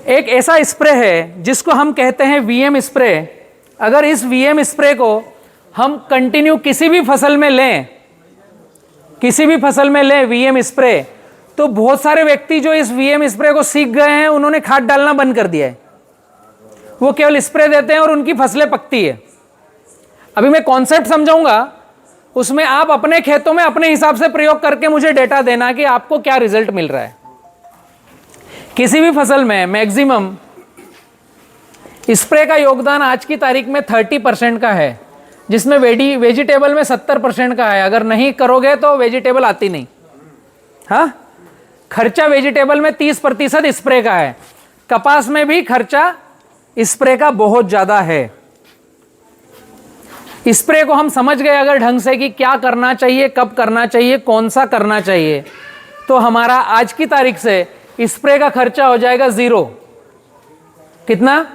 एक ऐसा स्प्रे है जिसको हम कहते हैं वीएम स्प्रे। अगर इस वीएम स्प्रे को हम कंटिन्यू किसी भी फसल में लें वीएम स्प्रे, तो बहुत सारे व्यक्ति जो इस वीएम स्प्रे को सीख गए हैं उन्होंने खाद डालना बंद कर दिया है। वो केवल स्प्रे देते हैं और उनकी फसलें पकती है। अभी मैं कॉन्सेप्ट समझाऊंगा, उसमें आप अपने खेतों में अपने हिसाब से प्रयोग करके मुझे डेटा देना कि आपको क्या रिजल्ट मिल रहा है। किसी भी फसल में मैक्सिमम स्प्रे का योगदान आज की तारीख में 30% का है, जिसमें वेजिटेबल में 70% का है। अगर नहीं करोगे तो वेजिटेबल आती नहीं। हाँ, खर्चा वेजिटेबल में 30% स्प्रे का है। कपास में भी खर्चा स्प्रे का बहुत ज्यादा है। स्प्रे को हम समझ गए अगर ढंग से कि क्या करना चाहिए, कब करना चाहिए, कौन सा करना चाहिए, तो हमारा आज की तारीख से स्प्रे का खर्चा हो जाएगा 0। कितना?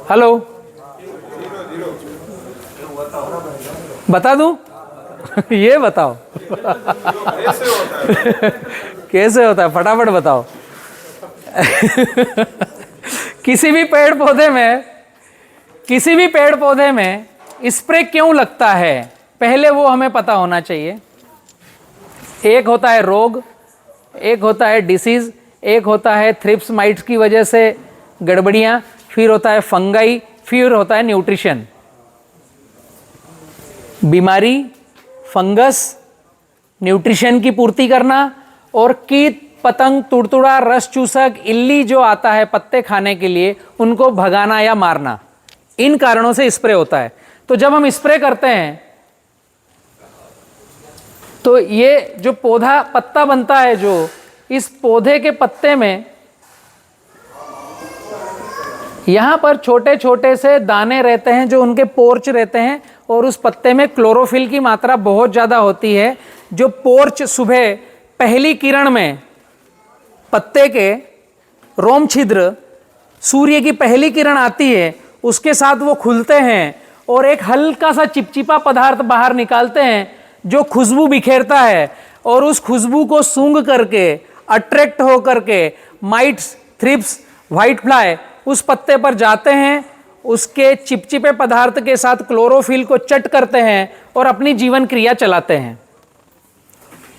हेलो, बता दूं? ये बताओ कैसे होता है, फटाफट बताओ। किसी भी पेड़ पौधे में स्प्रे क्यों लगता है, पहले वो हमें पता होना चाहिए। एक होता है रोग, एक होता है डिसीज, एक होता है थ्रिप्स माइट्स की वजह से गड़बड़ियां, फिर होता है फंगाई, फिर होता है न्यूट्रिशन। बीमारी, फंगस, न्यूट्रिशन की पूर्ति करना, और कीट पतंग, तुड़तुड़ा, रस चूसक, इल्ली जो आता है पत्ते खाने के लिए, उनको भगाना या मारना। इन कारणों से स्प्रे होता है। तो जब हम स्प्रे करते हैं तो ये जो पौधा पत्ता बनता है, जो इस पौधे के पत्ते में यहां पर छोटे छोटे से दाने रहते हैं जो उनके पोर्च रहते हैं, और उस पत्ते में क्लोरोफिल की मात्रा बहुत ज़्यादा होती है। जो पोर्च सुबह पहली किरण में पत्ते के रोम छिद्र, सूर्य की पहली किरण आती है, उसके साथ वो खुलते हैं और एक हल्का सा चिपचिपा पदार्थ बाहर निकालते हैं जो खुशबू बिखेरता है, और उस खुशबू को सूंघ करके अट्रैक्ट हो करके माइट्स, थ्रिप्स, व्हाइट फ्लाई उस पत्ते पर जाते हैं, उसके चिपचिपे पदार्थ के साथ क्लोरोफिल को चट करते हैं और अपनी जीवन क्रिया चलाते हैं।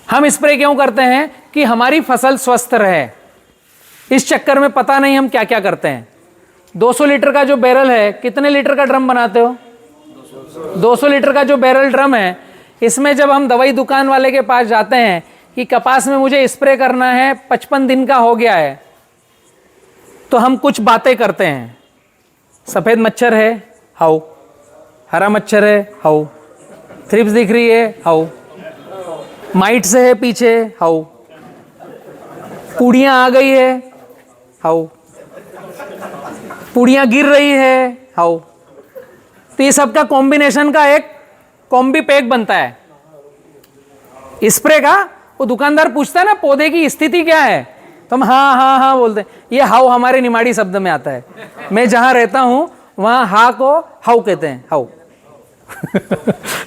हम स्प्रे क्यों करते हैं? कि हमारी फसल स्वस्थ रहे। इस चक्कर में पता नहीं हम क्या क्या करते हैं। 200 लीटर का जो बैरल है, कितने लीटर का ड्रम बनाते हो? 200 लीटर का जो बैरल ड्रम है, इसमें जब हम दवाई दुकान वाले के पास जाते हैं कि कपास में मुझे स्प्रे करना है, 55 दिन का हो गया है, तो हम कुछ बातें करते हैं। सफ़ेद मच्छर है, हाउ। हरा मच्छर है, हाउ। थ्रिप्स दिख रही है, हाउ। माइट से है पीछे, हाउ। पूड़ियाँ आ गई है, हाउ। पूड़ियाँ गिर रही है, हाउ। तो ये सबका कॉम्बिनेशन का एक कॉम्बी पैक बनता है स्प्रे का। वो दुकानदार पूछता है ना पौधे की स्थिति क्या है, तो हम हाँ हाँ हाँ बोलते हैं। ये हाउ हमारे निमाड़ी शब्द में आता है। मैं जहां रहता हूं वहां हा को हाउ कहते हैं, हाउ।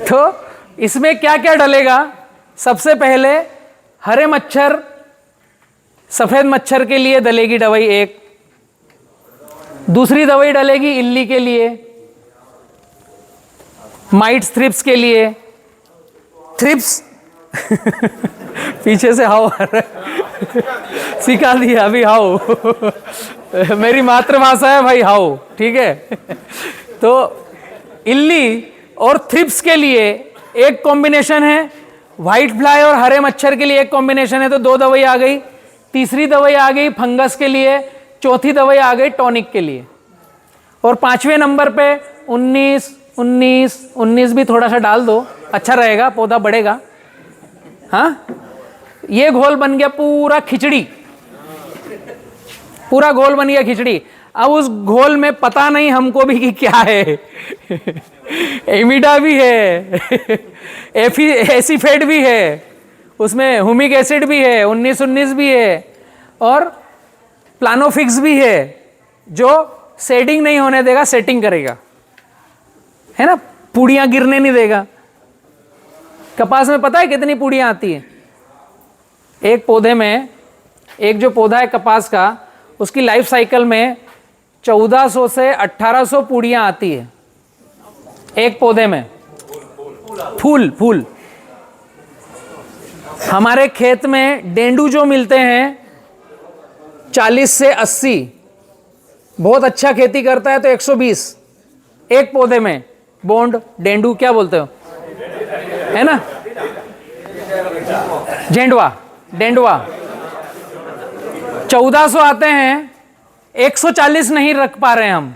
तो इसमें क्या क्या डलेगा? सबसे पहले हरे मच्छर, सफेद मच्छर के लिए डलेगी दवाई एक। दूसरी दवाई डलेगी इल्ली के लिए, माइट्स, थ्रिप्स के लिए। थ्रिप्स पीछे से हाउ सिखा दिया अभी, हाउ। मेरी मातृभाषा है भाई, हाउ, ठीक है। तो इल्ली और थ्रिप्स के लिए एक कॉम्बिनेशन है, व्हाइट फ्लाई और हरे मच्छर के लिए एक कॉम्बिनेशन है, तो 2 दवाई आ गई। तीसरी दवाई आ गई फंगस के लिए, चौथी दवाई आ गई टॉनिक के लिए, और 5वें नंबर पे 19 भी थोड़ा सा डाल दो, अच्छा रहेगा, पौधा बढ़ेगा। हाँ, ये घोल बन गया पूरा खिचड़ी, पूरा घोल बन गया खिचड़ी। अब उस घोल में पता नहीं हमको भी कि क्या है। एमिडा भी है, एसीफेट भी है, उसमें हुमिक एसिड भी है, 19 भी है, और प्लानोफिक्स भी है, जो शेडिंग नहीं होने देगा, सेटिंग करेगा, है ना, पूड़ियां गिरने नहीं देगा। कपास में पता है कितनी पूड़ियां आती है एक पौधे में? एक जो पौधा है कपास का, उसकी लाइफ साइकिल में 1400 से 1800 पूड़ियाँ आती है एक पौधे में। फूल फूल हमारे खेत में डेंडू जो मिलते हैं 40 से 80, बहुत अच्छा खेती करता है तो 120 एक पौधे में। बोंड डेंडू क्या बोलते हो, है ना, झेंडवा डेंडवा। 1400 आते हैं, 140 नहीं रख पा रहे हैं हम।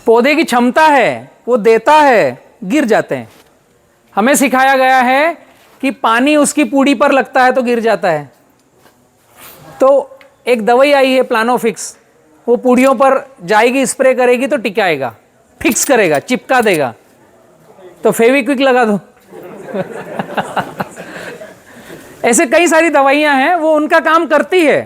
पौधे की क्षमता है, वो देता है, गिर जाते हैं। हमें सिखाया गया है कि पानी उसकी पूड़ी पर लगता है तो गिर जाता है। तो एक दवाई आई है प्लानोफिक्स, वो पूड़ियों पर जाएगी, स्प्रे करेगी तो टिकाएगा, फिक्स करेगा, चिपका देगा। तो फेविक्विक लगा दो ऐसे कई सारी दवाइयां हैं, वो उनका काम करती है,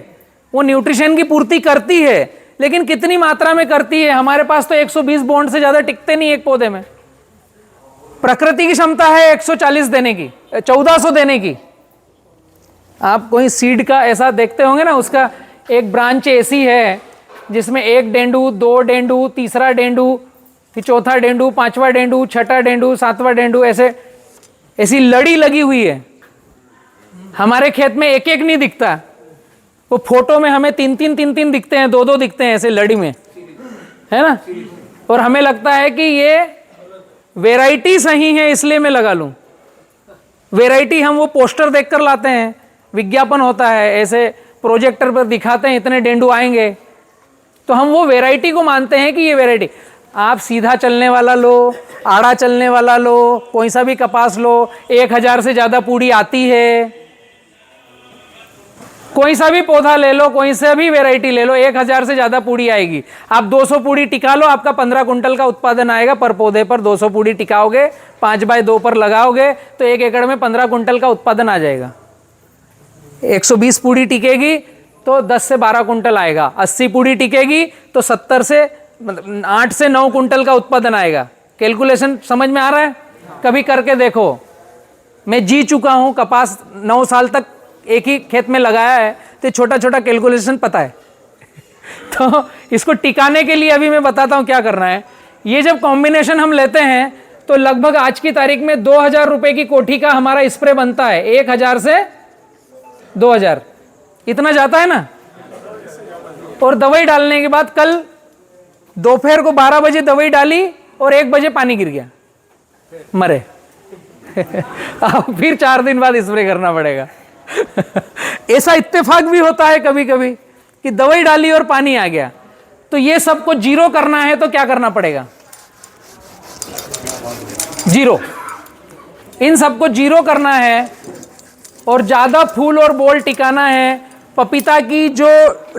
वो न्यूट्रिशन की पूर्ति करती है, लेकिन कितनी मात्रा में करती है। हमारे पास तो 120 बॉन्ड से ज्यादा टिकते नहीं एक पौधे में। प्रकृति की क्षमता है 140 देने की, 1400 देने की। आप कोई सीड का ऐसा देखते होंगे ना, उसका एक ब्रांच ऐसी है जिसमें एक डेंडू, दो डेंडू, तीसरा डेंडू, फिर चौथा डेंडू, पांचवा डेंडू, छठा डेंडू, सातवां डेंडू, ऐसी लड़ी लगी हुई है। हमारे खेत में एक एक नहीं दिखता, वो फोटो में हमें तीन तीन दिखते हैं, दो दिखते हैं ऐसे लड़ी में, है ना। और हमें लगता है कि ये वैरायटी सही है इसलिए मैं लगा लूं। वैरायटी हम वो पोस्टर देखकर लाते हैं, विज्ञापन होता है, ऐसे प्रोजेक्टर पर दिखाते हैं इतने डेंडू आएंगे, तो हम वो वैरायटी को मानते हैं कि ये वैरायटी। आप सीधा चलने वाला लो, आड़ा चलने वाला लो, कोई सा भी कपास लो, 1000 से ज्यादा पूड़ी आती है। कोई सा भी पौधा ले लो, कोई सा भी वैरायटी ले लो, 1000 से ज्यादा पूड़ी आएगी। आप 200 पूड़ी टिका लो, आपका 15 कुंटल का उत्पादन आएगा पर पौधे पर। 200 पूड़ी टिकाओगे, 5x2 पर लगाओगे तो 1 एकड़ में 15 कुंटल का उत्पादन आ जाएगा। 120 पूड़ी टिकेगी तो 10 से 12 कुंटल आएगा। 80 पूड़ी टिकेगी तो 70 से 8 से 9 कुंटल का उत्पादन आएगा। कैलकुलेशन समझ में आ रहा है? कभी करके देखो। मैं जी चुका हूं, कपास 9 साल तक एक ही खेत में लगाया है, तो छोटा छोटा कैलकुलेशन पता है तो इसको टिकाने के लिए अभी मैं बताता हूं क्या करना है। ये जब कॉम्बिनेशन हम लेते हैं तो लगभग आज की तारीख में 2000 रुपए की कोठी का हमारा स्प्रे बनता है। 1000 से 2000 इतना जाता है ना। और दवाई डालने के बाद कल दोपहर को 12 बजे दवाई डाली और 1 बजे पानी गिर गया, मरे अब फिर 4 दिन बाद स्प्रे करना पड़ेगा ऐसा इत्तेफाक भी होता है कभी कभी कि दवाई डाली और पानी आ गया। तो ये सबको जीरो करना है तो क्या करना पड़ेगा? जीरो। इन सबको जीरो करना है और ज्यादा फूल और बोल टिकाना है। पपीता की जो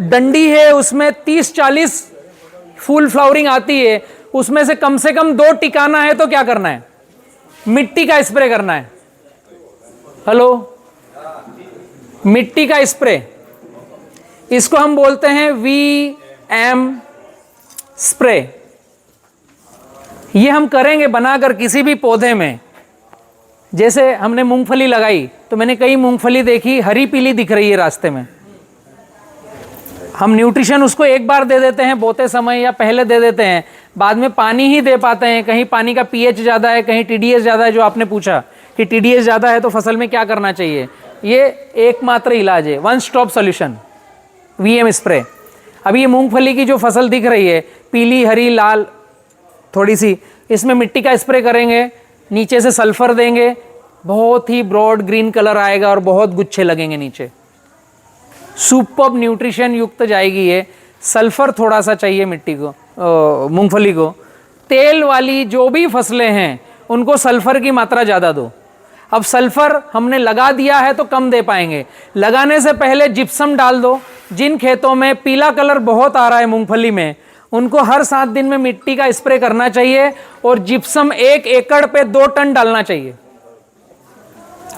डंडी है उसमें 30-40 फूल फ्लावरिंग आती है, उसमें से कम 2 टिकाना है तो क्या करना है? मिट्टी का स्प्रे करना है। हेलो, मिट्टी का स्प्रे, इसको हम बोलते हैं VM स्प्रे। ये हम करेंगे बनाकर किसी भी पौधे में। जैसे हमने मूंगफली लगाई तो मैंने कई मूंगफली देखी हरी पीली दिख रही है रास्ते में। हम न्यूट्रिशन उसको एक बार दे देते हैं बोते समय या पहले दे देते हैं, बाद में पानी ही दे पाते हैं। कहीं पानी का pH ज़्यादा है, कहीं TDS ज़्यादा है। जो आपने पूछा कि TDS ज़्यादा है तो फसल में क्या करना चाहिए, ये एकमात्र इलाज है, one stop solution, VM spray. अभी ये मूंगफली की जो फसल दिख रही है पीली हरी लाल थोड़ी सी, इसमें मिट्टी का स्प्रे करेंगे, नीचे से सल्फर देंगे, बहुत ही ब्रॉड ग्रीन कलर आएगा और बहुत गुच्छे लगेंगे नीचे। सुपर्ब न्यूट्रिशन युक्त जाएगी ये। सल्फर थोड़ा सा चाहिए मिट्टी को, मूंगफली को। तेल वाली जो भी फसलें हैं उनको सल्फर की मात्रा ज़्यादा दो। अब सल्फर हमने लगा दिया है तो कम दे पाएंगे, लगाने से पहले जिप्सम डाल दो। जिन खेतों में पीला कलर बहुत आ रहा है मूंगफली में, उनको हर 7 दिन में मिट्टी का स्प्रे करना चाहिए और जिप्सम 1 एकड़ पे 2 टन डालना चाहिए।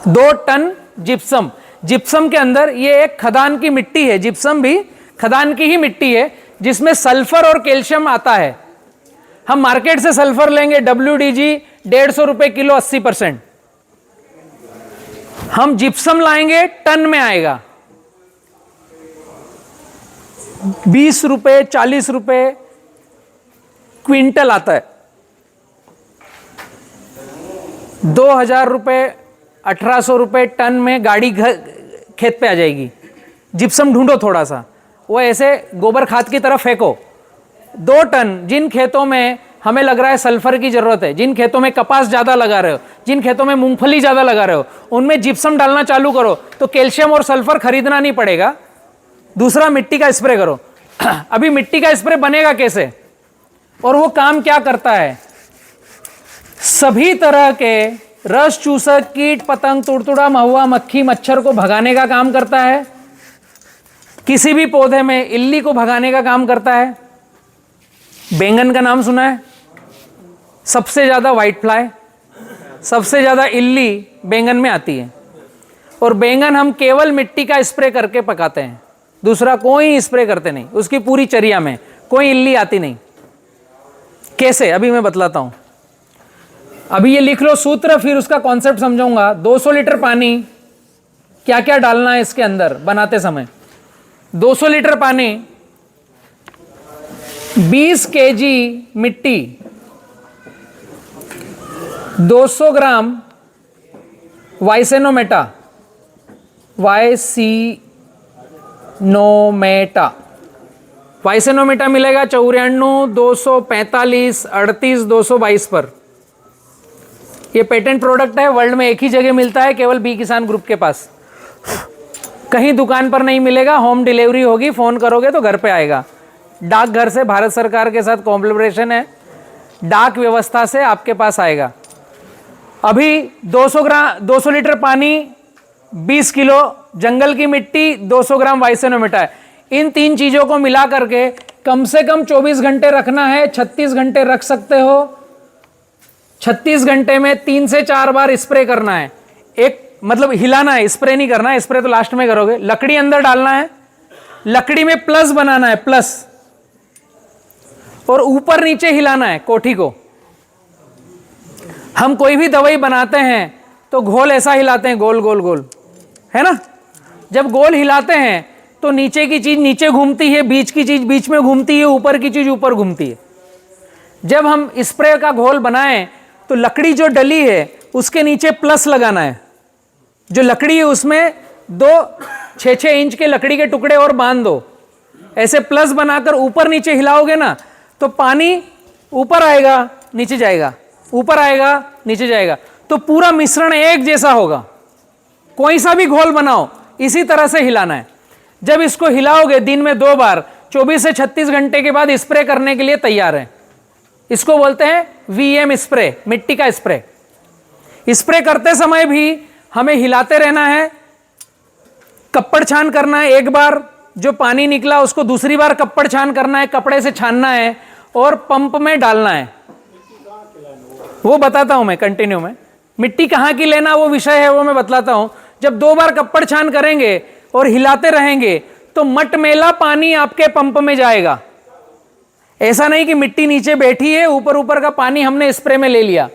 2 टन जिप्सम। जिप्सम के अंदर ये एक खदान की मिट्टी है, जिप्सम भी खदान की ही मिट्टी है जिसमें सल्फर और कैल्शियम आता है। हम मार्केट से सल्फर लेंगे WDG 150 रुपए किलो 80%। हम जिप्सम लाएंगे टन में आएगा। 20 रुपए 40 रुपए क्विंटल आता है, 2000 रुपए 1800 रुपए टन में गाड़ी खेत पे आ जाएगी। जिप्सम ढूंढो थोड़ा सा, वो ऐसे गोबर खाद की तरफ फेंको। 2 टन, जिन खेतों में हमें लग रहा है सल्फर की जरूरत है, जिन खेतों में कपास ज्यादा लगा रहे हो, जिन खेतों में मूंगफली ज्यादा लगा रहे हो, उनमें जिप्सम डालना चालू करो तो कैल्शियम और सल्फर खरीदना नहीं पड़ेगा। दूसरा, मिट्टी का स्प्रे करो। अभी मिट्टी का स्प्रे बनेगा कैसे और वो काम क्या करता है? सभी तरह के रस चूसक, कीट पतंग, तुड़तुड़ा, महुआ, मक्खी, मच्छर को भगाने का काम करता है। किसी भी पौधे में इल्ली को भगाने का काम करता है। बैंगन का नाम सुना है? सबसे ज्यादा व्हाइट फ्लाई, सबसे ज्यादा इल्ली बैंगन में आती है। और बैंगन हम केवल मिट्टी का स्प्रे करके पकाते हैं, दूसरा कोई स्प्रे करते नहीं। उसकी पूरी चर्या में कोई इल्ली आती नहीं। कैसे? अभी मैं बतलाता हूं। अभी ये लिख लो सूत्र, फिर उसका कॉन्सेप्ट समझाऊंगा। 200 लीटर पानी, क्या क्या डालना है इसके अंदर बनाते समय? 200 लीटर पानी, 20 केजी मिट्टी, 200 ग्राम वाइसेनोमेटा, वाइसेनोमेटा मिलेगा 94 245 38 222 पर। ये पेटेंट प्रोडक्ट है, वर्ल्ड में एक ही जगह मिलता है, केवल बी किसान ग्रुप के पास। कहीं दुकान पर नहीं मिलेगा, होम डिलीवरी होगी, फोन करोगे तो घर पे आएगा। डाकघर से भारत सरकार के साथ कोलैबोरेशन है, डाक व्यवस्था से आपके पास आएगा। अभी 200 लीटर पानी, 20 किलो जंगल की मिट्टी, 200 ग्राम वाइसेनोमेटा है। इन 3 चीजों को मिला करके कम से कम 24 घंटे रखना है। 36 घंटे रख सकते हो। 36 घंटे में 3 से 4 बार स्प्रे करना है। एक मतलब हिलाना है, स्प्रे नहीं करना है, स्प्रे तो लास्ट में करोगे। लकड़ी अंदर डालना है, लकड़ी में प्लस बनाना है, प्लस, और ऊपर नीचे हिलाना है कोठी को। हम कोई भी दवाई बनाते हैं तो घोल ऐसा हिलाते हैं, गोल गोल गोल, है ना? जब गोल हिलाते हैं तो नीचे की चीज नीचे घूमती है, बीच की चीज बीच में घूमती है, ऊपर की चीज ऊपर घूमती है। जब हम स्प्रे का घोल बनाएं तो लकड़ी जो डली है उसके नीचे प्लस लगाना है। जो लकड़ी है उसमें 2 6-6 इंच के लकड़ी के टुकड़े और बांध दो। ऐसे प्लस बनाकर ऊपर नीचे हिलाओगे ना तो पानी ऊपर आएगा नीचे जाएगा, ऊपर आएगा नीचे जाएगा, तो पूरा मिश्रण एक जैसा होगा। कोई सा भी घोल बनाओ इसी तरह से हिलाना है। जब इसको हिलाओगे दिन में 2 बार, 24 से 36 घंटे के बाद स्प्रे करने के लिए तैयार है। इसको बोलते हैं वीएम स्प्रे, मिट्टी का स्प्रे। स्प्रे करते समय भी हमें हिलाते रहना है, कपड़ छान करना है। एक बार जो पानी निकला उसको दूसरी बार कपड़ छान करना है, कपड़े से छानना है और पंप में डालना है। वो बताता हूं मैं कंटिन्यू में। मिट्टी कहां की लेना वो विषय है, वो मैं बतलाता हूं। जब 2 बार कपड़ छान करेंगे और हिलाते रहेंगे तो मटमेला पानी आपके पंप में जाएगा। ऐसा नहीं कि मिट्टी नीचे बैठी है, ऊपर ऊपर का पानी हमने स्प्रे में ले लिया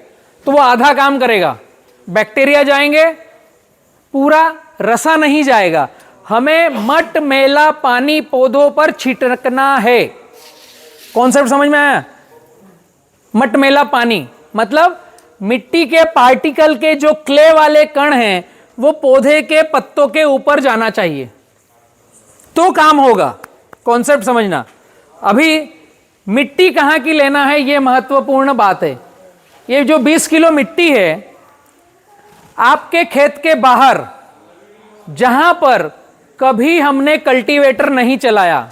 तो वो आधा काम करेगा। बैक्टीरिया जाएंगे, पूरा रसा नहीं जाएगा। हमें मटमेला पानी पौधों पर छिड़कना है। कॉन्सेप्ट समझ में आया? मटमेला पानी मतलब मिट्टी के पार्टिकल के जो क्ले वाले कण हैं वो पौधे के पत्तों के ऊपर जाना चाहिए तो काम होगा। कॉन्सेप्ट समझना। अभी मिट्टी कहां की लेना है ये महत्वपूर्ण बात है। ये जो 20 किलो मिट्टी है आपके खेत के बाहर, जहां पर कभी हमने कल्टीवेटर नहीं चलाया,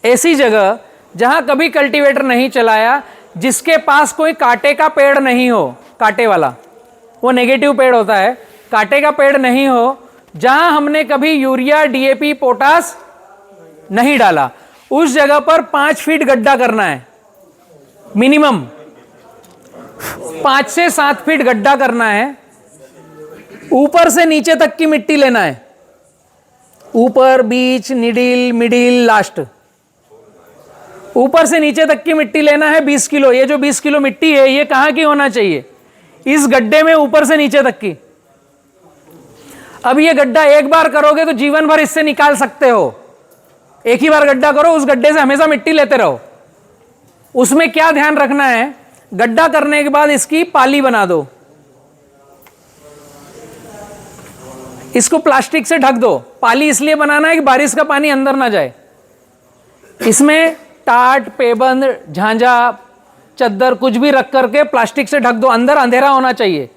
ऐसी जगह जहां कभी कल्टीवेटर नहीं चलाया, जिसके पास कोई कांटे का पेड़ नहीं हो, कांटे वाला वो नेगेटिव पेड़ होता है, कांटे का पेड़ नहीं हो, जहां हमने कभी यूरिया, डीएपी, पोटास नहीं डाला, उस जगह पर 5 फीट गड्ढा करना है। मिनिमम 5 से 7 फीट गड्ढा करना है। ऊपर से नीचे तक की मिट्टी लेना है, ऊपर, बीच, मिडिल, लास्ट। ऊपर से नीचे तक की मिट्टी लेना है 20 किलो। ये जो 20 किलो मिट्टी है ये कहां की होना चाहिए? इस गड्ढे में ऊपर से नीचे तक की। अब ये गड्ढा एक बार करोगे तो जीवन भर इससे निकाल सकते हो। एक ही बार गड्ढा करो, उस गड्ढे से हमेशा मिट्टी लेते रहो। उसमें क्या ध्यान रखना है, गड्ढा करने के बाद इसकी पाली बना दो, इसको प्लास्टिक से ढक दो। पाली इसलिए बनाना है कि बारिश का पानी अंदर ना जाए। इसमें टाट, पेबंद, झांझा, चद्दर कुछ भी रख करके प्लास्टिक से ढक दो, अंदर अंधेरा होना चाहिए।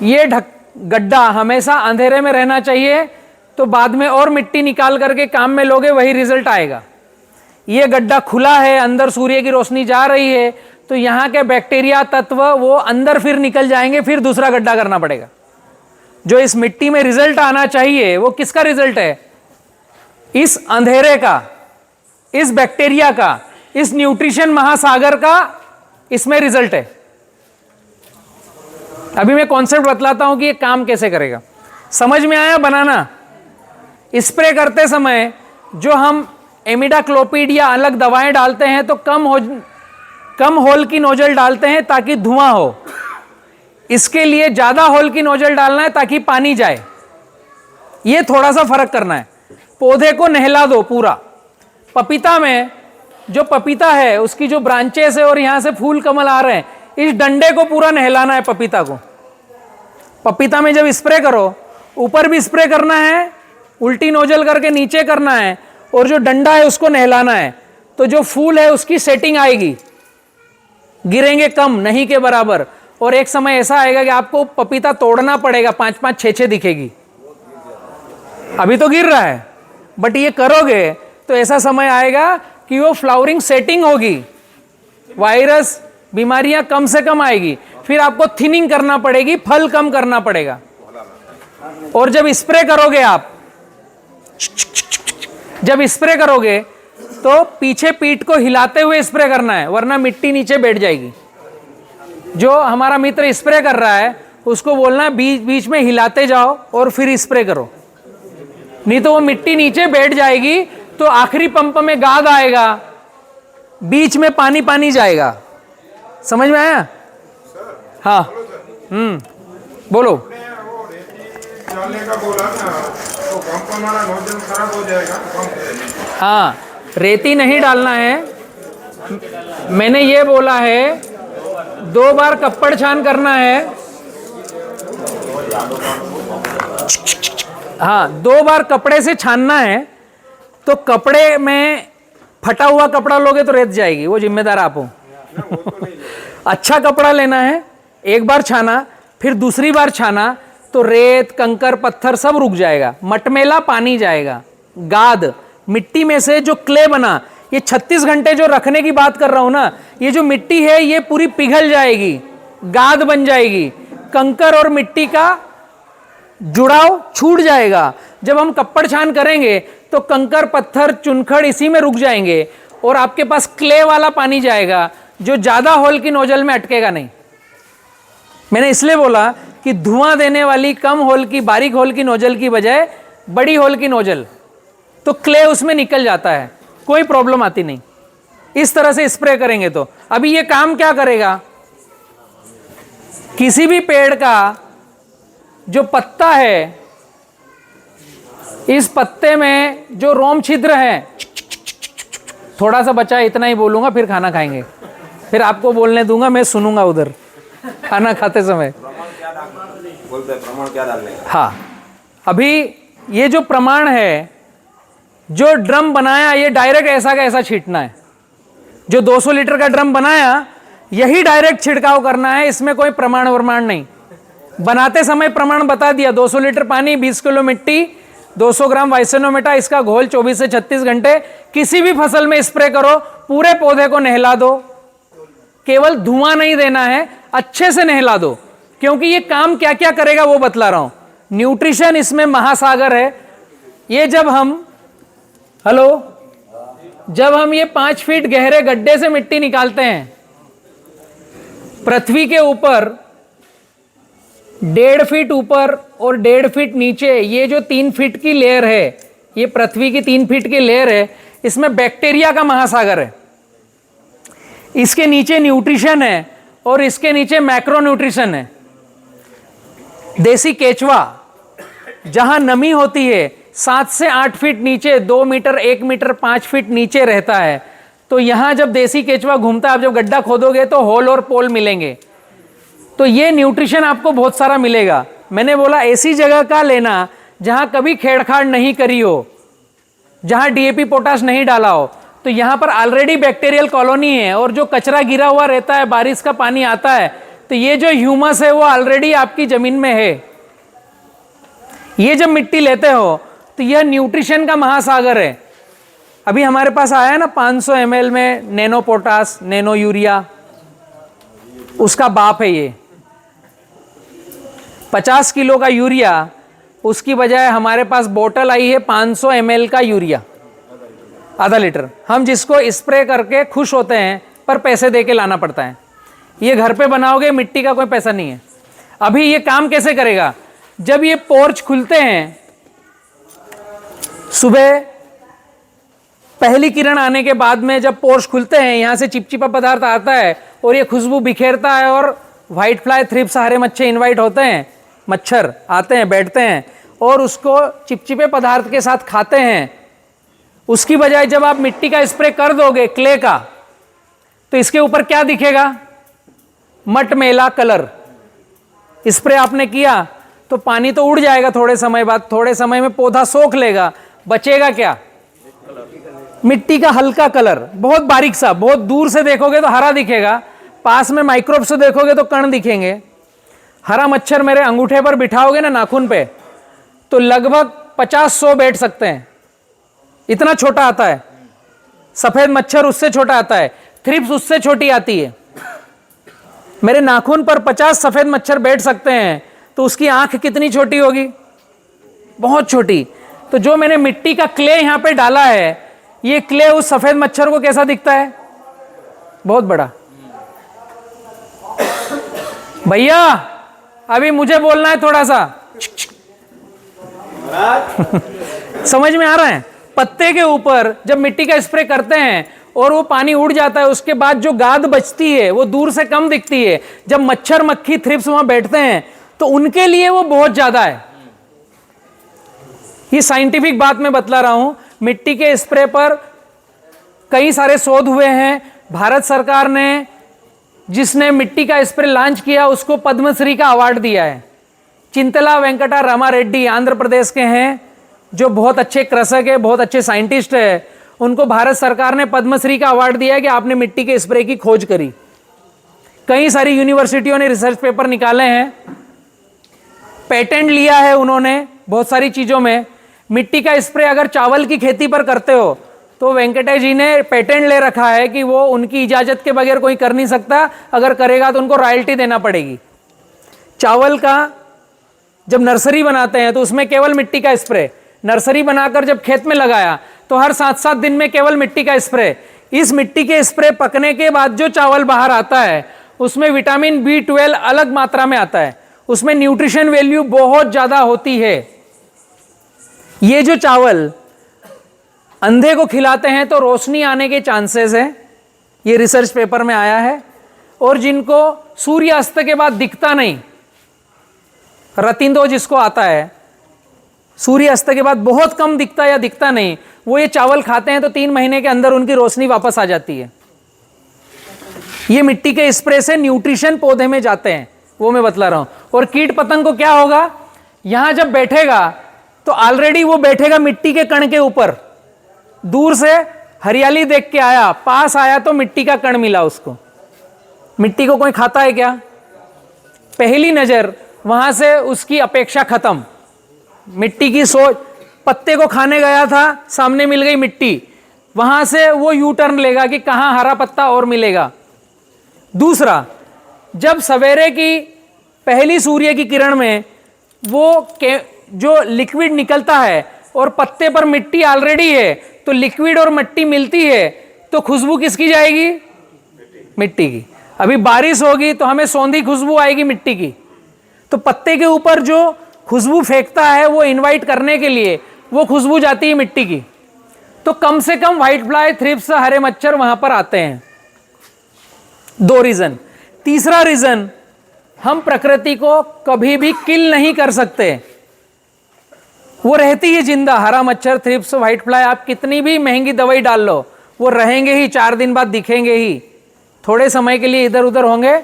ये गड्ढा हमेशा अंधेरे में रहना चाहिए, तो बाद में और मिट्टी निकाल करके काम में लोगे वही रिजल्ट आएगा। ये गड्ढा खुला है, अंदर सूर्य की रोशनी जा रही है, तो यहाँ के बैक्टीरिया तत्व वो अंदर फिर निकल जाएंगे, फिर दूसरा गड्ढा करना पड़ेगा। जो इस मिट्टी में रिजल्ट आना चाहिए वो किसका रिजल्ट है? इस अंधेरे का, इस बैक्टीरिया का, इस न्यूट्रिशन महासागर का इसमें रिजल्ट है। अभी मैं कॉन्सेप्ट बतलाता हूं कि ये काम कैसे करेगा। समझ में आया बनाना? स्प्रे करते समय जो हम एमिडाक्लोपिड या अलग दवाएं डालते हैं तो कम होल की नोजल डालते हैं ताकि धुआं हो। इसके लिए ज्यादा होल की नोजल डालना है ताकि पानी जाए। ये थोड़ा सा फर्क करना है। पौधे को नहला दो पूरा। पपीता में जो पपीता है उसकी जो ब्रांचेस है और यहां से फूल कमल आ रहे हैं, इस डंडे को पूरा नहलाना है पपीता को। पपीता में जब स्प्रे करो, ऊपर भी स्प्रे करना है, उल्टी नोजल करके नीचे करना है, और जो डंडा है उसको नहलाना है। तो जो फूल है उसकी सेटिंग आएगी, गिरेंगे कम, नहीं के बराबर। और एक समय ऐसा आएगा कि आपको पपीता तोड़ना पड़ेगा, 5-5, 6-6 दिखेगी। अभी तो गिर रहा है, बट ये करोगे तो ऐसा समय आएगा कि वो फ्लावरिंग सेटिंग होगी, वायरस बीमारियां कम से कम आएगी। फिर आपको थिनिंग करना पड़ेगी, फल कम करना पड़ेगा। और जब स्प्रे करोगे आप, जब स्प्रे करोगे तो पीछे पीठ को हिलाते हुए स्प्रे करना है, वरना मिट्टी नीचे बैठ जाएगी। जो हमारा मित्र स्प्रे कर रहा है उसको बोलना है बीच बीच में हिलाते जाओ और फिर स्प्रे करो, नहीं तो वो मिट्टी नीचे बैठ जाएगी। तो आखिरी पंप में गाद आएगा, बीच में पानी पानी जाएगा। समझ में आया? हाँ, बोलो। डालने का बोला ना, तो पंप हमारा नोजल खराब हो जाएगा। हाँ, रेती नहीं डालना है। मैंने ये बोला है 2 बार कप्पड़ छान करना है। हाँ, 2 बार कपड़े से छानना है। तो कपड़े में फटा हुआ कपड़ा लोगे तो रेत जाएगी, वो जिम्मेदार आप हो। अच्छा कपड़ा लेना है, एक बार छाना, फिर दूसरी बार छाना तो रेत, कंकर, पत्थर सब रुक जाएगा, मटमेला पानी जाएगा। गाद, मिट्टी में से जो क्ले बना, ये 36 घंटे जो रखने की बात कर रहा हूं ना, ये जो मिट्टी है ये पूरी पिघल जाएगी, गाद बन जाएगी, कंकर और मिट्टी का जुड़ाव छूट जाएगा। जब हम कप्पड़ छान करेंगे तो कंकर, पत्थर, चुनखड़ इसी में रुक जाएंगे और आपके पास क्ले वाला पानी जाएगा जो ज्यादा होल की नोजल में अटकेगा नहीं। मैंने इसलिए बोला कि धुआं देने वाली कम होल की, बारीक होल की नोजल की बजाय बड़ी होल की नोजल, तो क्ले उसमें निकल जाता है, कोई प्रॉब्लम आती नहीं। इस तरह से स्प्रे करेंगे तो अभी ये काम क्या करेगा? किसी भी पेड़ का जो पत्ता है, इस पत्ते में जो रोम छिद्र है, थोड़ा सा बचा है, इतना ही बोलूंगा, फिर खाना खाएंगे, फिर आपको बोलने दूंगा, मैं सुनूंगा उधर खाना खाते समय। प्रमाण क्या डालने? हाँ, अभी ये जो प्रमाण है, जो ड्रम बनाया ये डायरेक्ट ऐसा का ऐसा छींटना है। जो 200 लीटर का ड्रम बनाया यही डायरेक्ट छिड़काव करना है, इसमें कोई प्रमाण वरमाण नहीं। बनाते समय प्रमाण बता दिया, 200 लीटर पानी, 20 किलो मिट्टी, 200 ग्राम वाइसेनोमेटा, इसका घोल 24 से 36 घंटे किसी भी फसल में स्प्रे करो, पूरे पौधे को नहला दो। केवल धुआं नहीं देना है, अच्छे से नहला दो, क्योंकि ये काम क्या क्या करेगा वो बतला रहा हूं। न्यूट्रिशन इसमें महासागर है। ये जब हम ये 5 फीट गहरे गड्ढे से मिट्टी निकालते हैं, पृथ्वी के ऊपर 1.5 फीट ऊपर और 1.5 फीट नीचे, ये जो 3 फीट की लेयर है, ये पृथ्वी की 3 फीट की लेयर है, इसमें बैक्टीरिया का महासागर है। इसके नीचे न्यूट्रिशन है और इसके नीचे मैक्रो न्यूट्रिशन है। देसी केचवा, जहां नमी होती है 7 से 8 फीट नीचे, 2 मीटर, 1 मीटर, 5 फीट नीचे रहता है। तो यहां जब देसी केचुआ घूमता है, आप जब गड्ढा खोदोगे तो होल और पोल मिलेंगे। तो ये न्यूट्रिशन आपको बहुत सारा मिलेगा। मैंने बोला ऐसी जगह का लेना जहां कभी छेड़छाड़ नहीं करी हो, जहां डीएपी पोटाश नहीं डाला हो। तो यहां पर ऑलरेडी बैक्टीरियल कॉलोनी है, और जो कचरा गिरा हुआ रहता है, बारिश का पानी आता है, तो ये जो ह्यूमस है वो ऑलरेडी आपकी जमीन में है। ये जब मिट्टी लेते हो तो यह न्यूट्रिशन का महासागर है। अभी हमारे पास आया है ना 500 ml में नैनो पोटास, नैनो यूरिया, उसका बाप है ये। 50 किलो का यूरिया, उसकी बजाय हमारे पास बोतल आई है 500 ml का यूरिया, आधा लीटर। हम जिसको स्प्रे करके खुश होते हैं, पर पैसे दे के लाना पड़ता है। ये घर पे बनाओगे, मिट्टी का कोई पैसा नहीं है। अभी ये काम कैसे करेगा? जब ये पोर्च खुलते हैं, सुबह पहली किरण आने के बाद में जब पोर्च खुलते हैं, यहां से चिपचिपा पदार्थ आता है और ये खुशबू बिखेरता है, और व्हाइट फ्लाई, थ्रिप्स, हरे मच्छर इनवाइट होते हैं, मच्छर आते हैं, बैठते हैं और उसको चिपचिपे पदार्थ के साथ खाते हैं। उसकी बजाय जब आप मिट्टी का स्प्रे कर दोगे, क्ले का, तो इसके ऊपर क्या दिखेगा? मटमैला कलर। स्प्रे आपने किया तो पानी तो उड़ जाएगा थोड़े समय बाद, थोड़े समय में पौधा सोख लेगा, बचेगा क्या? मिट्टी का हल्का कलर, बहुत बारीक सा। बहुत दूर से देखोगे तो हरा दिखेगा, पास में माइक्रोब से देखोगे तो कण दिखेंगे। हरा मच्छर मेरे अंगूठे पर बिठाओगे ना, नाखून पे, तो लगभग 50-100 बैठ सकते हैं, इतना छोटा आता है। सफेद मच्छर उससे छोटा आता है, थ्रिप्स उससे छोटी आती है। मेरे नाखून पर 50 सफेद मच्छर बैठ सकते हैं, तो उसकी आंख कितनी छोटी होगी? बहुत छोटी। तो जो मैंने मिट्टी का क्ले यहां पे डाला है, ये क्ले उस सफेद मच्छर को कैसा दिखता है? बहुत बड़ा। भैया अभी मुझे बोलना है थोड़ा सा। समझ में आ रहा है? पत्ते के ऊपर जब मिट्टी का स्प्रे करते हैं और वो पानी उड़ जाता है, उसके बाद जो गाद बचती है वो दूर से कम दिखती है। जब मच्छर, मक्खी, थ्रिप्स वहां बैठते हैं तो उनके लिए वो बहुत ज्यादा है। ये साइंटिफिक बात मैं बतला रहा हूं। मिट्टी के स्प्रे पर कई सारे शोध हुए हैं। भारत सरकार ने, जिसने मिट्टी का स्प्रे लॉन्च किया, उसको पद्मश्री का अवार्ड दिया है। चिंतला वेंकटा रामा रेड्डी आंध्र प्रदेश के हैं, जो बहुत अच्छे कृषक है, बहुत अच्छे साइंटिस्ट है। उनको भारत सरकार ने पद्मश्री का अवार्ड दिया है कि आपने मिट्टी के स्प्रे की खोज करी। कई सारी यूनिवर्सिटियों ने रिसर्च पेपर निकाले हैं, पेटेंट लिया है उन्होंने बहुत सारी चीजों में। मिट्टी का स्प्रे अगर चावल की खेती पर करते हो तो वेंकटेश जी ने पेटेंट ले रखा है कि वो उनकी इजाजत के बगैर कोई कर नहीं सकता, अगर करेगा तो उनको रॉयल्टी देना पड़ेगी। चावल का जब नर्सरी बनाते हैं तो उसमें केवल मिट्टी का स्प्रे, नर्सरी बनाकर जब खेत में लगाया तो हर 7-7 दिन में केवल मिट्टी का स्प्रे। इस मिट्टी के स्प्रे पकने के बाद जो चावल बाहर आता है उसमें विटामिन B12 अलग मात्रा में आता है, उसमें न्यूट्रिशन वैल्यू बहुत ज्यादा होती है। ये जो चावल अंधे को खिलाते हैं तो रोशनी आने के चांसेस है, ये रिसर्च पेपर में आया है। और जिनको सूर्यास्त के बाद दिखता नहीं, रतिंदो जिसको आता है, सूर्यास्त के बाद बहुत कम दिखता या दिखता नहीं, वो ये चावल खाते हैं तो 3 महीने के अंदर उनकी रोशनी वापस आ जाती है। ये मिट्टी के स्प्रे से न्यूट्रिशन पौधे में जाते हैं, वो मैं बतला रहा हूं। और कीट पतंग को क्या होगा, यहां जब बैठेगा तो ऑलरेडी वो बैठेगा मिट्टी के कण के ऊपर। दूर से हरियाली देख के आया, पास आया तो मिट्टी का कण मिला उसको। मिट्टी को कोई खाता है क्या? पहली नजर वहां से उसकी अपेक्षा खत्म। मिट्टी की सोच, पत्ते को खाने गया था, सामने मिल गई मिट्टी, वहां से वो यू टर्न लेगा कि कहां हरा पत्ता और मिलेगा। दूसरा, जब सवेरे की पहली सूर्य की किरण में वो जो लिक्विड निकलता है और पत्ते पर मिट्टी ऑलरेडी है, तो लिक्विड और मिट्टी मिलती है तो खुशबू किसकी जाएगी? मिट्टी की। अभी बारिश होगी तो हमें सौंधी खुशबू आएगी मिट्टी की। तो पत्ते के ऊपर जो खुशबू फेंकता है वो इनवाइट करने के लिए वो खुशबू जाती है मिट्टी की। तो कम से कम व्हाइट फ्लाई, थ्रिप्स, हरे मच्छर वहां पर आते हैं। 2 रीजन। तीसरा रीजन, हम प्रकृति को कभी भी किल नहीं कर सकते। वो रहती है जिंदा। हरा मच्छर, थ्रिप्स, व्हाइट फ्लाई, आप कितनी भी महंगी दवाई डाल लो, वो रहेंगे ही, 4 दिन बाद दिखेंगे ही, थोड़े समय के लिए इधर उधर होंगे,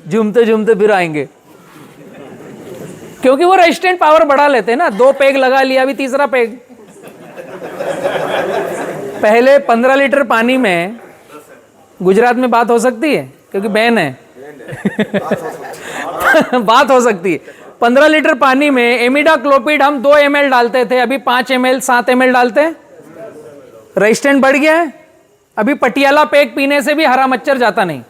झूमते झूमते फिर आएंगे, क्योंकि वो रेजिस्टेंट पावर बढ़ा लेते हैं ना। 2 पेग लगा लिया, अभी तीसरा पेग। पहले 15 लीटर पानी में, गुजरात में बात हो सकती है क्योंकि बहन है, बात हो सकती है। 15 लीटर पानी में इमिडाक्लोपिड हम 2 ml डालते थे, अभी 5 ml 7 ml डालते हैं। रेजिस्टेंट बढ़ गया है। अभी पटियाला पेग पीने से भी हरा मच्छर जाता नहीं।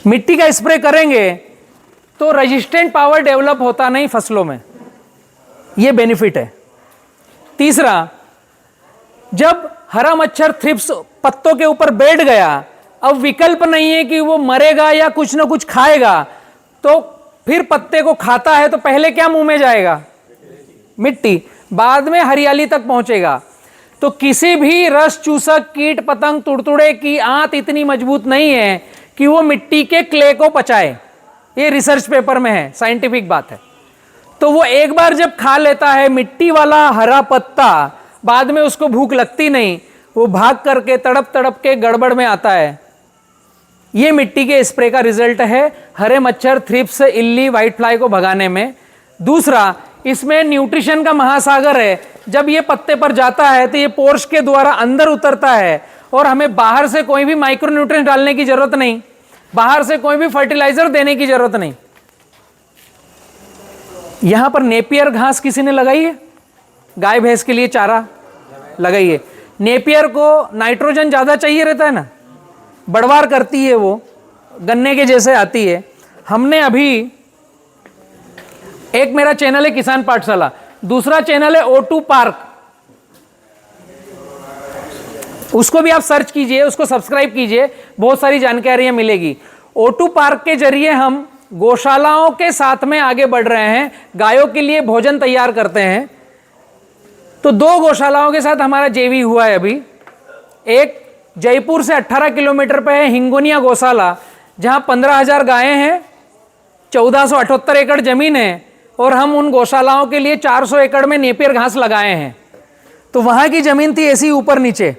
मिट्टी का स्प्रे करेंगे तो रेजिस्टेंट पावर डेवलप होता नहीं फसलों में, यह बेनिफिट है। तीसरा, जब हरा मच्छर थ्रिप्स पत्तों के ऊपर बैठ गया, अब विकल्प नहीं है कि वो मरेगा या कुछ ना कुछ खाएगा, तो फिर पत्ते को खाता है तो पहले क्या मुंह में जाएगा? मिट्टी, बाद में हरियाली तक पहुंचेगा। तो किसी भी रस चूसक कीट पतंग तुड़तुड़े की आंत इतनी मजबूत नहीं है कि वो मिट्टी के क्ले को पचाए। ये रिसर्च पेपर में है, साइंटिफिक बात है। तो वो एक बार जब खा लेता है मिट्टी वाला हरा पत्ता, बाद में उसको भूख लगती नहीं, वो भाग करके तड़प तड़प के गड़बड़ में आता है। ये मिट्टी के स्प्रे का रिजल्ट है हरे मच्छर, थ्रिप्स, इल्ली, व्हाइट फ्लाई को भगाने में। दूसरा, इसमें न्यूट्रिशन का महासागर है। जब ये पत्ते पर जाता है तो ये पोर्स के द्वारा अंदर उतरता है और हमें बाहर से कोई भी माइक्रो न्यूट्रिएंट डालने की जरूरत नहीं, बाहर से कोई भी फर्टिलाइजर देने की जरूरत नहीं। यहां पर नेपियर घास किसी ने लगाई है? गाय भैंस के लिए चारा लगाई है। नेपियर को नाइट्रोजन ज्यादा चाहिए रहता है ना, बढ़वार करती है, वो गन्ने के जैसे आती है। हमने अभी, एक मेरा चैनल है किसान पाठशाला, दूसरा चैनल है O2 पार्क, उसको भी आप सर्च कीजिए, उसको सब्सक्राइब कीजिए, बहुत सारी जानकारियां मिलेगी। O2 पार्क के जरिए हम गौशालाओं के साथ में आगे बढ़ रहे हैं, गायों के लिए भोजन तैयार करते हैं। तो 2 गौशालाओं के साथ हमारा जेवी हुआ है अभी। एक जयपुर से 18 किलोमीटर पे है हिंगोनिया गौशाला, जहां 15,000 गायें हैं, 1478 एकड़ जमीन है, और हम उन गौशालाओं के लिए 400 एकड़ में नेपियर घास लगाए हैं। तो वहां की जमीन थी ऐसी ऊपर नीचे,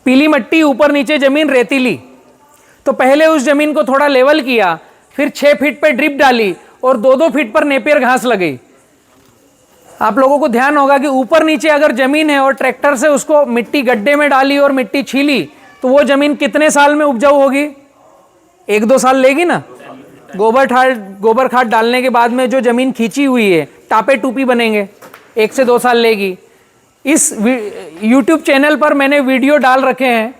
पीली मट्टी, ऊपर नीचे जमीन रेतीली। तो पहले उस जमीन को थोड़ा लेवल किया, फिर 6 फीट पे ड्रिप डाली और 2-2 फीट पर नेपियर घास लगी। आप लोगों को ध्यान होगा कि ऊपर नीचे अगर जमीन है और ट्रैक्टर से उसको मिट्टी गड्ढे में डाली और मिट्टी छीली, तो वो जमीन कितने साल में उपजाऊ होगी? 1-2 साल लेगी ना। गोबर खाद डालने के बाद में जो जमीन खींची हुई है, टापे टूपी बनेंगे, 1 से 2 साल लेगी। इस YouTube चैनल पर मैंने वीडियो डाल रखे हैं।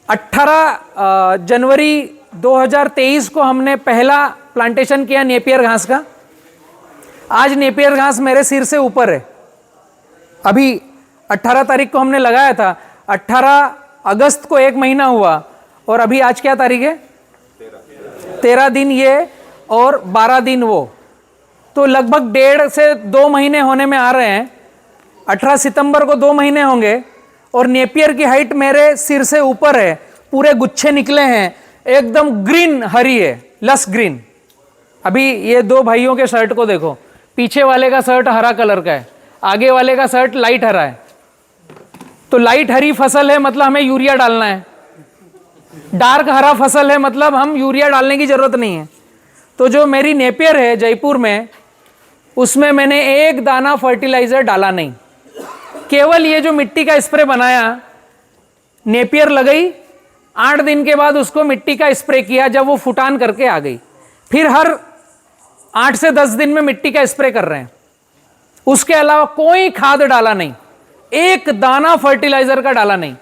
18 जनवरी 2023 को हमने पहला प्लांटेशन किया नेपियर घास का। आज नेपियर घास मेरे सिर से ऊपर है। अभी 18 तारीख को हमने लगाया था, 18 अगस्त को 1 महीना हुआ, और अभी आज क्या तारीख है? 13 दिन ये और 12 दिन वो, तो लगभग 1.5 से 2 महीने होने में आ रहे हैं। 18 सितंबर को 2 महीने होंगे, और नेपियर की हाइट मेरे सिर से ऊपर है। पूरे गुच्छे निकले हैं, एकदम ग्रीन हरी है, लस ग्रीन। अभी ये 2 भाइयों के शर्ट को देखो, पीछे वाले का शर्ट हरा कलर का है, आगे वाले का शर्ट लाइट हरा है। तो लाइट हरी फसल है मतलब हमें यूरिया डालना है, डार्क हरा फसल है मतलब हम यूरिया डालने की जरूरत नहीं है। तो जो मेरी नेपियर है जयपुर में, उसमें मैंने 1 दाना फर्टिलाइजर डाला नहीं, केवल ये जो मिट्टी का स्प्रे बनाया, नेपियर लगाई, 8 दिन के बाद उसको मिट्टी का स्प्रे किया जब वो फुटान करके आ गई। फिर हर 8 से 10 दिन में मिट्टी का स्प्रे कर रहे हैं। उसके अलावा कोई खाद डाला नहीं, 1 दाना फर्टिलाइजर का डाला नहीं।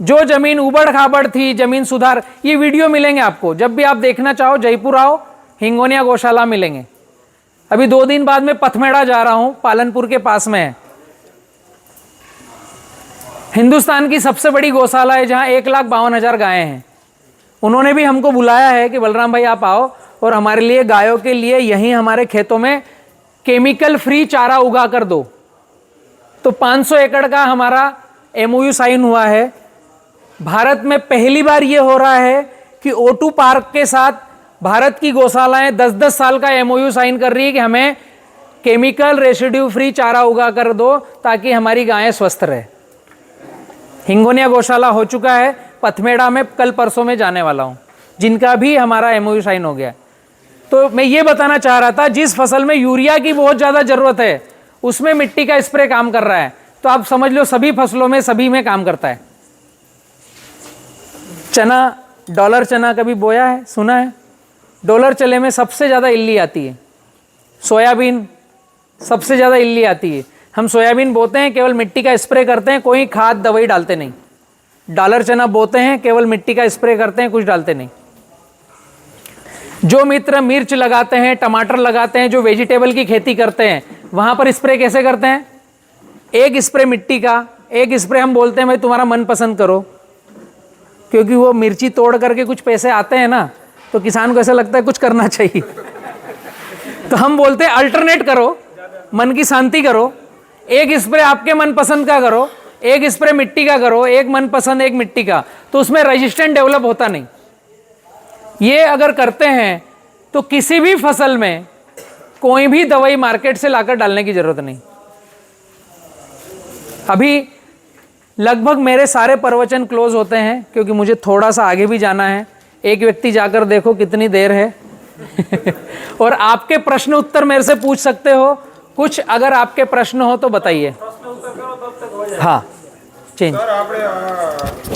जो जमीन उबड़ खाबड़ थी, जमीन सुधार, ये वीडियो मिलेंगे आपको जब भी आप देखना चाहो। जयपुर आओ, हिंगोनिया गौशाला मिलेंगे। अभी 2 दिन बाद में पथमेड़ा जा रहा हूं, पालनपुर के पास में है। हिंदुस्तान की सबसे बड़ी गौशाला है जहां 1,52,000 गायें हैं। उन्होंने भी हमको बुलाया है कि बलराम भाई आप आओ और हमारे लिए, गायों के लिए यहीं हमारे खेतों में केमिकल फ्री चारा उगा कर दो। तो 500 एकड़ का हमारा MOU साइन हुआ है। भारत में पहली बार ये हो रहा है कि O2 पार्क के साथ भारत की गौशालाएं 10-10 साल का एमओयू साइन कर रही है कि हमें केमिकल रेसिड्यू फ्री चारा उगा कर दो ताकि हमारी गायें स्वस्थ रहे। हिंगोनिया गौशाला हो चुका है, पथमेड़ा में कल परसों में जाने वाला हूं, जिनका भी हमारा एमओयू साइन हो गया। तो मैं ये बताना चाह रहा था, जिस फसल में यूरिया की बहुत ज्यादा जरूरत है उसमें मिट्टी का स्प्रे काम कर रहा है, तो आप समझ लो सभी फसलों में सभी में काम करता है। चना, डॉलर चना कभी बोया है, सुना है? डॉलर चने में सबसे ज्यादा इल्ली आती है। सोयाबीन सबसे ज्यादा इल्ली आती है। हम सोयाबीन बोते हैं, केवल मिट्टी का स्प्रे करते हैं, कोई खाद दवाई डालते नहीं। डॉलर चना बोते हैं, केवल मिट्टी का स्प्रे करते हैं, कुछ डालते नहीं। जो मित्र मिर्च लगाते हैं, टमाटर लगाते हैं, जो वेजिटेबल की खेती करते हैं, वहां पर स्प्रे कैसे करते हैं? एक स्प्रे मिट्टी का, एक स्प्रे हम बोलते हैं भाई तुम्हारा मन पसंद करो, क्योंकि वो मिर्ची तोड़ करके कुछ पैसे आते हैं ना, तो किसान को ऐसा लगता है कुछ करना चाहिए। तो हम बोलते हैं अल्टरनेट करो, मन की शांति करो, एक स्प्रे आपके मन पसंद का करो, एक स्प्रे मिट्टी का करो, एक मन पसंद एक मिट्टी का, तो उसमें रेजिस्टेंट डेवलप होता नहीं। ये अगर करते हैं तो किसी भी फसल में कोई भी दवाई मार्केट से लाकर डालने की जरूरत नहीं। अभी लगभग मेरे सारे प्रवचन क्लोज होते हैं, क्योंकि मुझे थोड़ा सा आगे भी जाना है। एक व्यक्ति जाकर देखो कितनी देर है। और आपके प्रश्न उत्तर मेरे से पूछ सकते हो, कुछ अगर आपके प्रश्न हो तो बताइए। हाँ, चेंज। सर, आपने